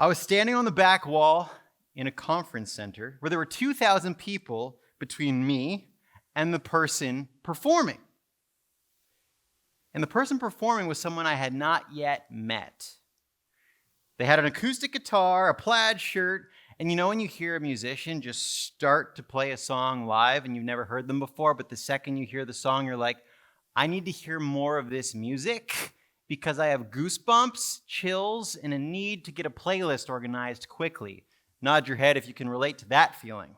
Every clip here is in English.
I was standing on the back wall in a conference center where there were 2,000 people between me and the person performing. And the person performing was someone I had not yet met. They had an acoustic guitar, a plaid shirt, and you know when you hear a musician just start to play a song live and you've never heard them before, but the second you hear the song, you're like, I need to hear more of this music because I have goosebumps, chills, and a need to get a playlist organized quickly. Nod your head if you can relate to that feeling.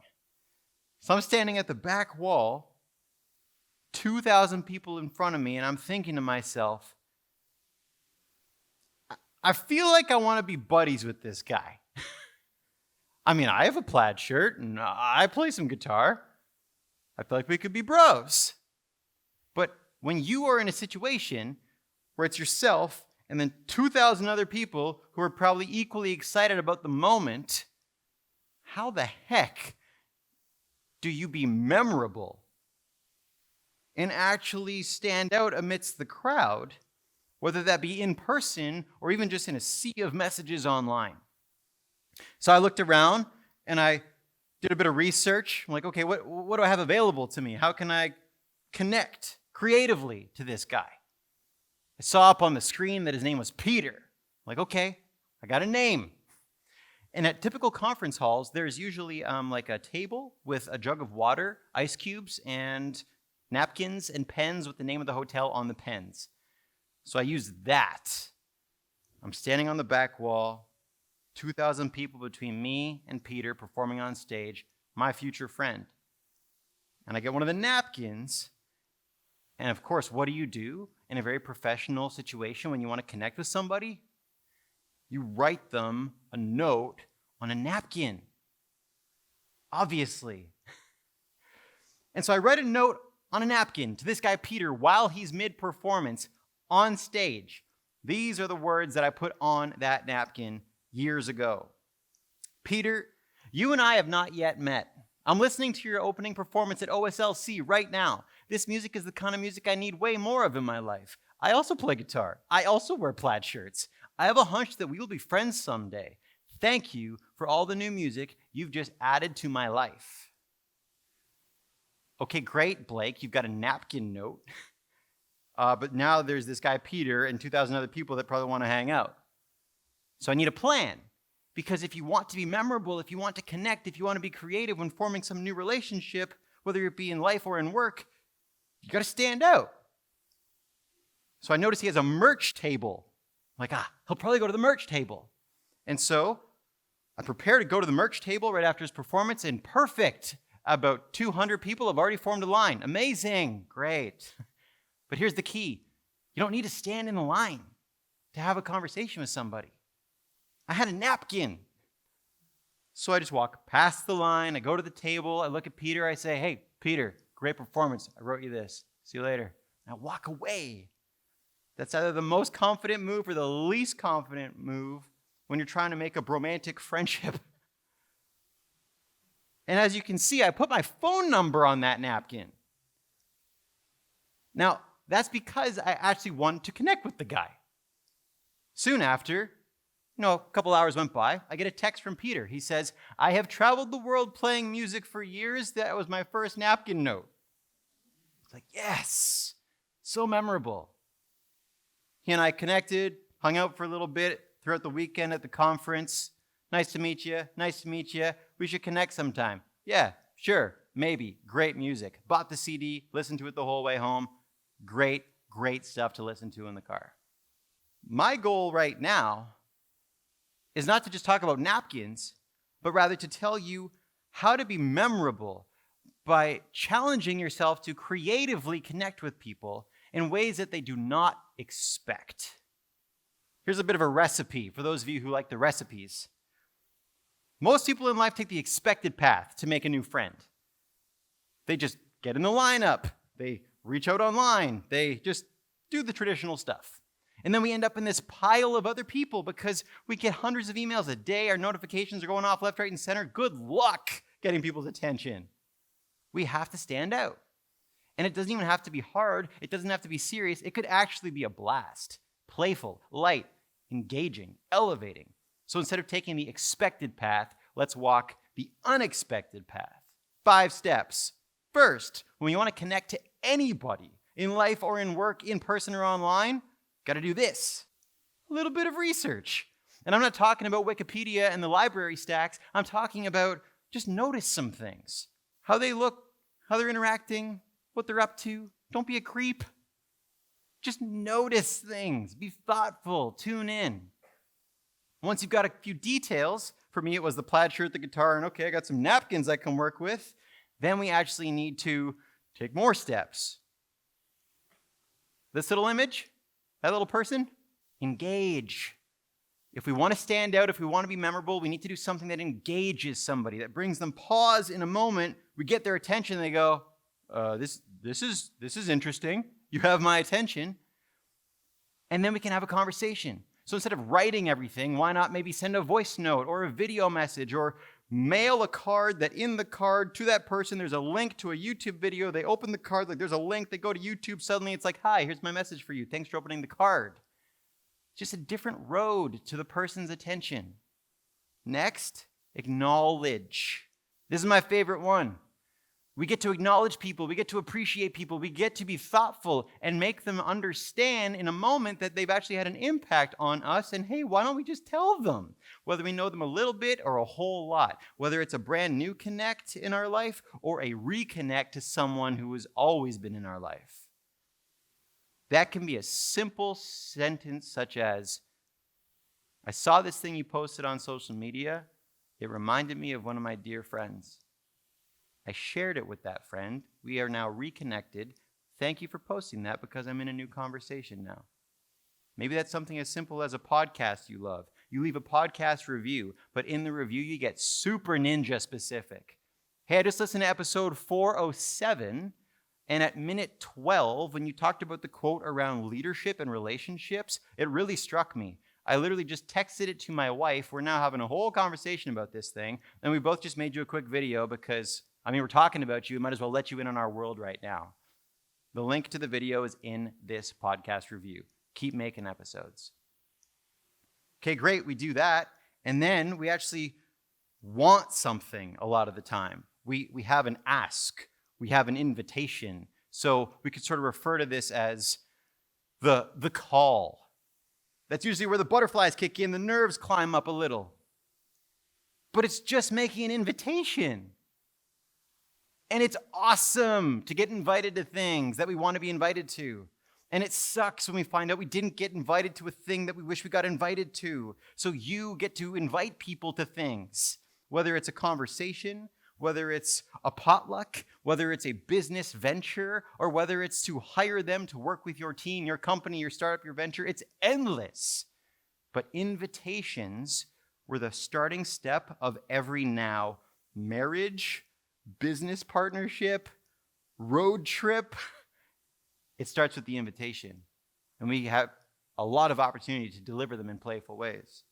So I'm standing at the back wall, 2,000 people in front of me, and I'm thinking to myself, I feel like I want to be buddies with this guy. I mean, I have a plaid shirt and I play some guitar. I feel like we could be bros. But when you are in a situation where it's yourself and then 2,000 other people who are probably equally excited about the moment, how the heck do you be memorable and actually stand out amidst the crowd, whether that be in person or even just in a sea of messages online? So I looked around and I did a bit of research. I'm like, okay, what do I have available to me? How can I connect creatively to this guy? I saw up on the screen that his name was Peter. I'm like, okay, I got a name. And at typical conference halls, there's usually like a table with a jug of water, ice cubes, and napkins and pens with the name of the hotel on the pens. So I used that. I'm standing on the back wall, 2,000 people between me and Peter performing on stage, my future friend. And I get one of the napkins, and of course, what do you do in a very professional situation when you want to connect with somebody? You write them a note on a napkin, obviously. And so I write a note on a napkin to this guy Peter while he's mid-performance on stage. These are the words that I put on that napkin years ago. Peter, you and I have not yet met. I'm listening to your opening performance at OSLC right now. This music is the kind of music I need way more of in my life. I also play guitar. I also wear plaid shirts. I have a hunch that we will be friends someday. Thank you for all the new music you've just added to my life. Okay, great, Blake. You've got a napkin note. But now there's this guy Peter and 2,000 other people that probably want to hang out. So I need a plan. Because if you want to be memorable, if you want to connect, if you want to be creative when forming some new relationship, whether it be in life or in work, you got to stand out. So I notice he has a merch table. I'm like, he'll probably go to the merch table. And so I prepare to go to the merch table right after his performance, and perfect. About 200 people have already formed a line. Amazing. Great. But here's the key. You don't need to stand in a line to have a conversation with somebody. I had a napkin. So I just walk past the line. I go to the table. I look at Peter. I say, hey, Peter, great performance. I wrote you this. See you later. And I walk away. That's either the most confident move or the least confident move when you're trying to make a romantic friendship. And as you can see, I put my phone number on that napkin. Now, that's because I actually wanted to connect with the guy. Soon after, a couple hours went by, I get a text from Peter. He says, I have traveled the world playing music for years. That was my first napkin note. It's like, yes, so memorable. He and I connected, hung out for a little bit throughout the weekend at the conference. Nice to meet you. Nice to meet you. We should connect sometime. Yeah, sure, maybe. Great music. Bought the CD, listened to it the whole way home. Great, great stuff to listen to in the car. My goal right now is not to just talk about napkins, but rather to tell you how to be memorable by challenging yourself to creatively connect with people in ways that they do not expect. Here's a bit of a recipe for those of you who like the recipes. Most people in life take the expected path to make a new friend. They just get in the lineup. They reach out online. They just do the traditional stuff. And then we end up in this pile of other people because we get hundreds of emails a day. Our notifications are going off left, right, and center. Good luck getting people's attention. We have to stand out. And it doesn't even have to be hard. It doesn't have to be serious. It could actually be a blast. Playful, light, engaging, elevating. So instead of taking the expected path, let's walk the unexpected path. 5 steps. First, when you want to connect to anybody in life or in work, in person or online, got to do this. A little bit of research. And I'm not talking about Wikipedia and the library stacks. I'm talking about just notice some things. How they look, how they're interacting, what they're up to. Don't be a creep. Just notice things. Be thoughtful. Tune in. Once you've got a few details, for me it was the plaid shirt, the guitar, and okay, I got some napkins I can work with, then we actually need to take more steps. This little image, that little person, engage. If we want to stand out, if we want to be memorable, we need to do something that engages somebody, that brings them pause in a moment. We get their attention, and they go, this is interesting. You have my attention. And then we can have a conversation. So instead of writing everything, why not maybe send a voice note or a video message or mail a card that in the card to that person, there's a link to a YouTube video. They open the card, like there's a link, they go to YouTube, suddenly it's like, hi, here's my message for you. Thanks for opening the card. Just a different road to the person's attention. Next, acknowledge. This is my favorite one. We get to acknowledge people. We get to appreciate people. We get to be thoughtful and make them understand in a moment that they've actually had an impact on us. And hey, why don't we just tell them? Whether we know them a little bit or a whole lot. Whether it's a brand new connect in our life or a reconnect to someone who has always been in our life. That can be a simple sentence such as, I saw this thing you posted on social media. It reminded me of one of my dear friends. I shared it with that friend. We are now reconnected. Thank you for posting that because I'm in a new conversation now. Maybe that's something as simple as a podcast you love. You leave a podcast review, but in the review you get super ninja specific. Hey, I just listened to episode 407, and at minute 12, when you talked about the quote around leadership and relationships, it really struck me. I literally just texted it to my wife. We're now having a whole conversation about this thing, and we both just made you a quick video because we're talking about you. Might as well let you in on our world right now. The link to the video is in this podcast review. Keep making episodes. Okay, great. We do that. And then we actually want something a lot of the time. We have an ask. We have an invitation. So we could sort of refer to this as the call. That's usually where the butterflies kick in, the nerves climb up a little. But it's just making an invitation. And it's awesome to get invited to things that we want to be invited to. And it sucks when we find out we didn't get invited to a thing that we wish we got invited to. So you get to invite people to things, whether it's a conversation, whether it's a potluck, whether it's a business venture, or whether it's to hire them to work with your team, your company, your startup, your venture. It's endless. But invitations were the starting step of every now marriage, business partnership, road trip. It starts with the invitation. And we have a lot of opportunity to deliver them in playful ways.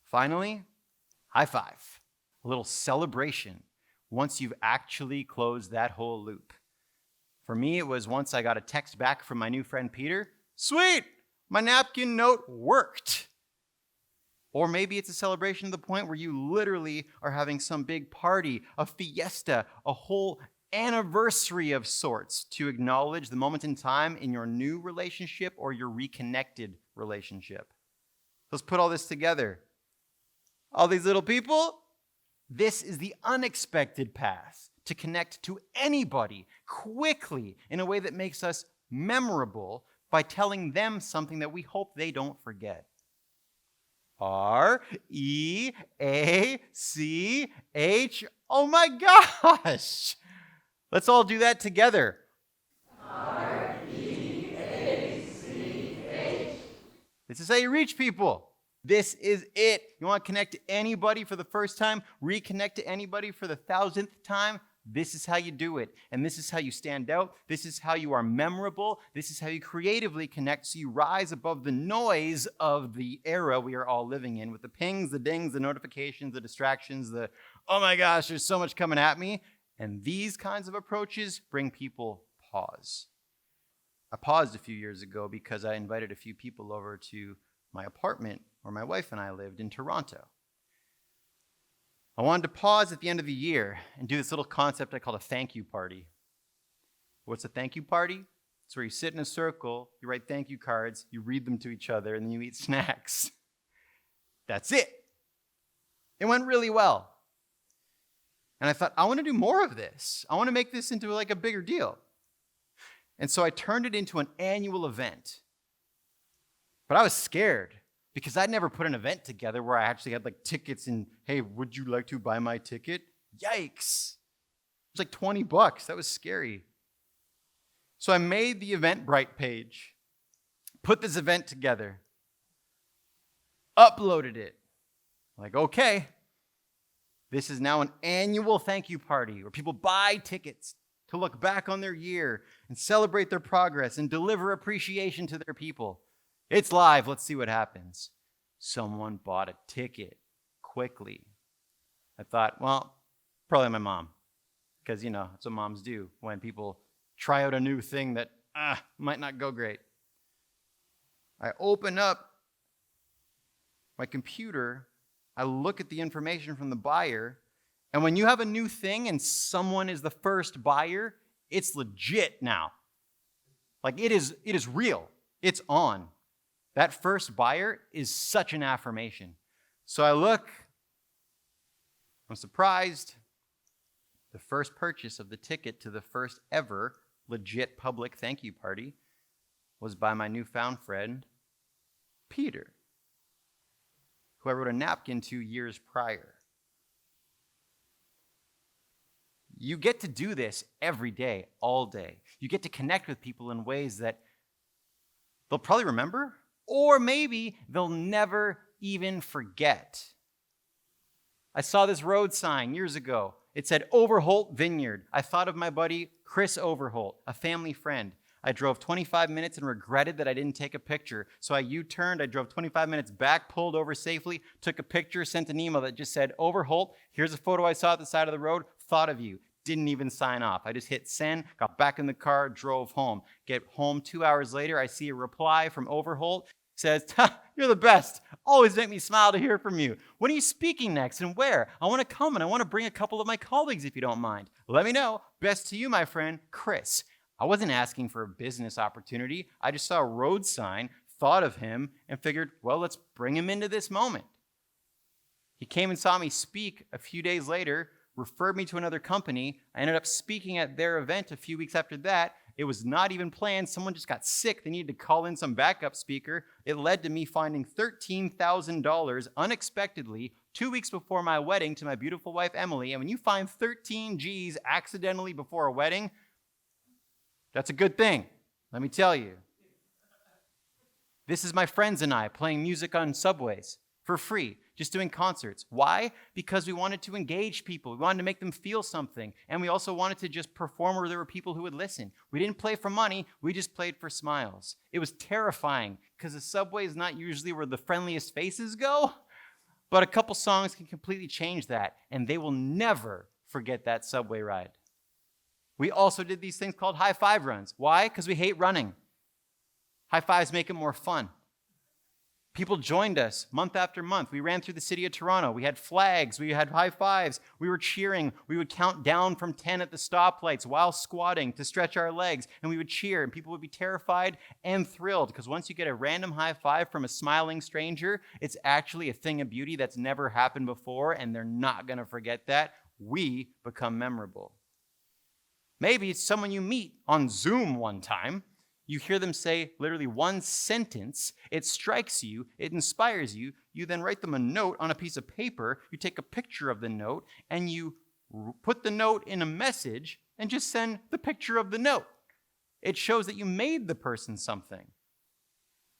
Finally, high five. A little celebration once you've actually closed that whole loop. For me, it was once I got a text back from my new friend Peter. Sweet! My napkin note worked. Or maybe it's a celebration to the point where you literally are having some big party, a fiesta, a whole anniversary of sorts to acknowledge the moment in time in your new relationship or your reconnected relationship. Let's put all this together. All these little people, this is the unexpected path to connect to anybody quickly in a way that makes us memorable by telling them something that we hope they don't forget. R-E-A-C-H. Oh my gosh! Let's all do that together. R-E-A-C-H. This is how you reach people. This is it. You want to connect to anybody for the first time, reconnect to anybody for the 1,000th time? This is how you do it. And this is how you stand out. This is how you are memorable. This is how you creatively connect so you rise above the noise of the era we are all living in with the pings, the dings, the notifications, the distractions, the, oh my gosh, there's so much coming at me. And these kinds of approaches bring people pause. I paused a few years ago because I invited a few people over to my apartment where my wife and I lived in Toronto. I wanted to pause at the end of the year and do this little concept I call a thank you party. What's a thank you party? It's where you sit in a circle, you write thank you cards, you read them to each other, and then you eat snacks. That's it. It went really well. And I thought, I want to do more of this. I want to make this into like a bigger deal. And so I turned it into an annual event. But I was scared because I'd never put an event together where I actually had like tickets and, hey, would you like to buy my ticket? Yikes. It was like $20. That was scary. So I made the Eventbrite page, put this event together, uploaded it. Like, okay, this is now an annual thank you party where people buy tickets to look back on their year and celebrate their progress and deliver appreciation to their people. It's live. Let's see what happens. Someone bought a ticket quickly. I thought, well, probably my mom, because, that's what moms do when people try out a new thing that might not go great. I open up my computer, I look at the information from the buyer, and when you have a new thing and someone is the first buyer, it's legit now. Like it is real. It's on. That first buyer is such an affirmation. So I look, I'm surprised. The first purchase of the ticket to the first ever legit public thank you party was by my newfound friend, Peter, who I wrote a napkin to years prior. You get to do this every day, all day. You get to connect with people in ways that they'll probably remember, or maybe they'll never even forget. I saw this road sign years ago. It said Overholt Vineyard. I thought of my buddy Chris Overholt, a family friend. I drove 25 minutes and regretted that I didn't take a picture. So I U-turned, I drove 25 minutes back, pulled over safely, took a picture, sent an email that just said, Overholt, here's a photo I saw at the side of the road, thought of you. Didn't even sign off. I just hit send, got back in the car, drove home. Get home 2 hours later, I see a reply from Overholt. Says, you're the best. Always make me smile to hear from you. When are you speaking next and where? I want to come and I want to bring a couple of my colleagues if you don't mind. Let me know. Best to you, my friend, Chris. I wasn't asking for a business opportunity. I just saw a road sign, thought of him, and figured, well, let's bring him into this moment. He came and saw me speak a few days later, referred me to another company. I ended up speaking at their event a few weeks after that. It was not even planned. Someone just got sick. They needed to call in some backup speaker. It led to me finding $13,000 unexpectedly 2 weeks before my wedding to my beautiful wife, Emily. And when you find 13 G's accidentally before a wedding, that's a good thing, let me tell you. This is my friends and I playing music on subways for free, just doing concerts. Why? Because we wanted to engage people. We wanted to make them feel something. And we also wanted to just perform where there were people who would listen. We didn't play for money. We just played for smiles. It was terrifying because the subway is not usually where the friendliest faces go. But a couple songs can completely change that. And they will never forget that subway ride. We also did these things called high five runs. Why? Because we hate running. High fives make it more fun. People joined us month after month. We ran through the city of Toronto. We had flags. We had high fives. We were cheering. We would count down from 10 at the stoplights while squatting to stretch our legs. And we would cheer. And people would be terrified and thrilled because once you get a random high five from a smiling stranger, it's actually a thing of beauty that's never happened before. And they're not going to forget that. We become memorable. Maybe it's someone you meet on Zoom one time. You hear them say literally one sentence. It strikes you. It inspires you. You then write them a note on a piece of paper. You take a picture of the note, and you put the note in a message and just send the picture of the note. It shows that you made the person something.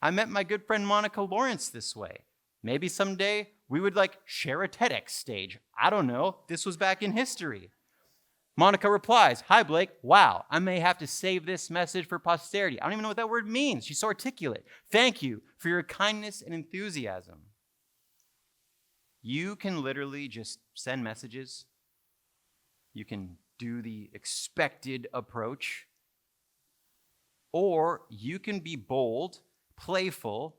I met my good friend Monica Lawrence this way. Maybe someday we would share a TEDx stage. I don't know. This was back in history. Monica replies, hi, Blake. Wow, I may have to save this message for posterity. I don't even know what that word means. She's so articulate. Thank you for your kindness and enthusiasm. You can literally just send messages. You can do the expected approach. Or you can be bold, playful,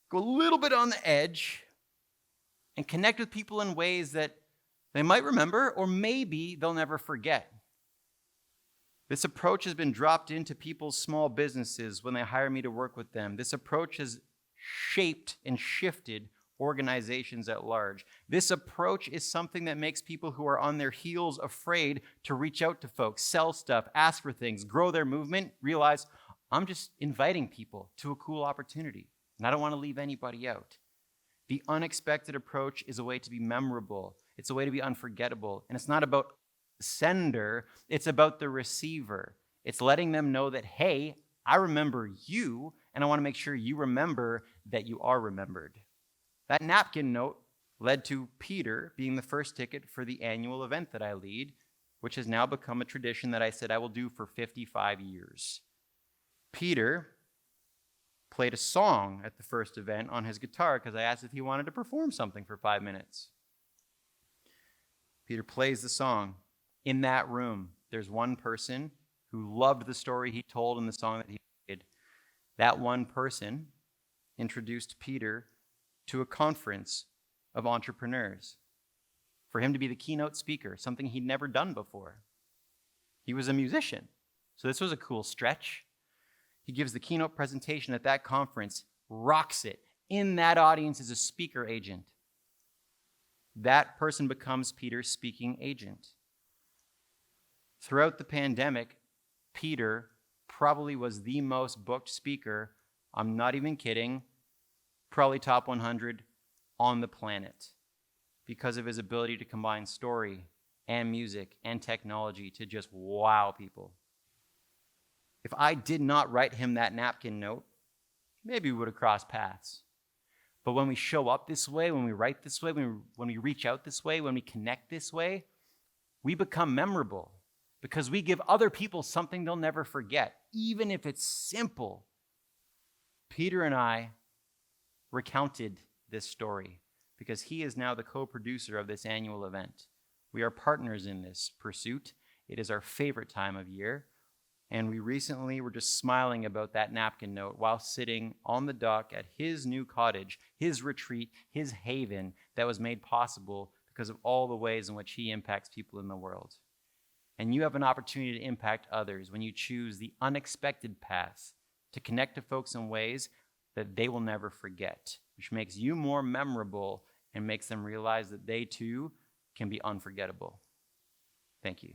go a little bit on the edge, and connect with people in ways that they might remember or maybe they'll never forget. This approach has been dropped into people's small businesses when they hire me to work with them. This approach has shaped and shifted organizations at large. This approach is something that makes people who are on their heels afraid to reach out to folks, sell stuff, ask for things, grow their movement, realize I'm just inviting people to a cool opportunity, and I don't want to leave anybody out. The unexpected approach is a way to be memorable. It's a way to be unforgettable. And it's not about the sender, it's about the receiver. It's letting them know that, hey, I remember you, and I want to make sure you remember that you are remembered. That napkin note led to Peter being the first ticket for the annual event that I lead, which has now become a tradition that I said I will do for 55 years. Peter played a song at the first event on his guitar because I asked if he wanted to perform something for 5 minutes. Peter plays the song. In that room, there's one person who loved the story he told in the song that he played. That one person introduced Peter to a conference of entrepreneurs for him to be the keynote speaker, something he'd never done before. He was a musician, so this was a cool stretch. He gives the keynote presentation at that conference, rocks it. In that audience is a speaker agent. That person becomes Peter's speaking agent. Throughout the pandemic, Peter probably was the most booked speaker, I'm not even kidding, probably top 100 on the planet because of his ability to combine story and music and technology to just wow people. If I did not write him that napkin note, maybe we would have crossed paths. But when we show up this way, when we write this way, when we reach out this way, when we connect this way, we become memorable because we give other people something they'll never forget, even if it's simple. Peter and I recounted this story because he is now the co-producer of this annual event. We are partners in this pursuit. It is our favorite time of year. And we recently were just smiling about that napkin note while sitting on the dock at his new cottage, his retreat, his haven that was made possible because of all the ways in which he impacts people in the world. And you have an opportunity to impact others when you choose the unexpected path to connect to folks in ways that they will never forget, which makes you more memorable and makes them realize that they too can be unforgettable. Thank you.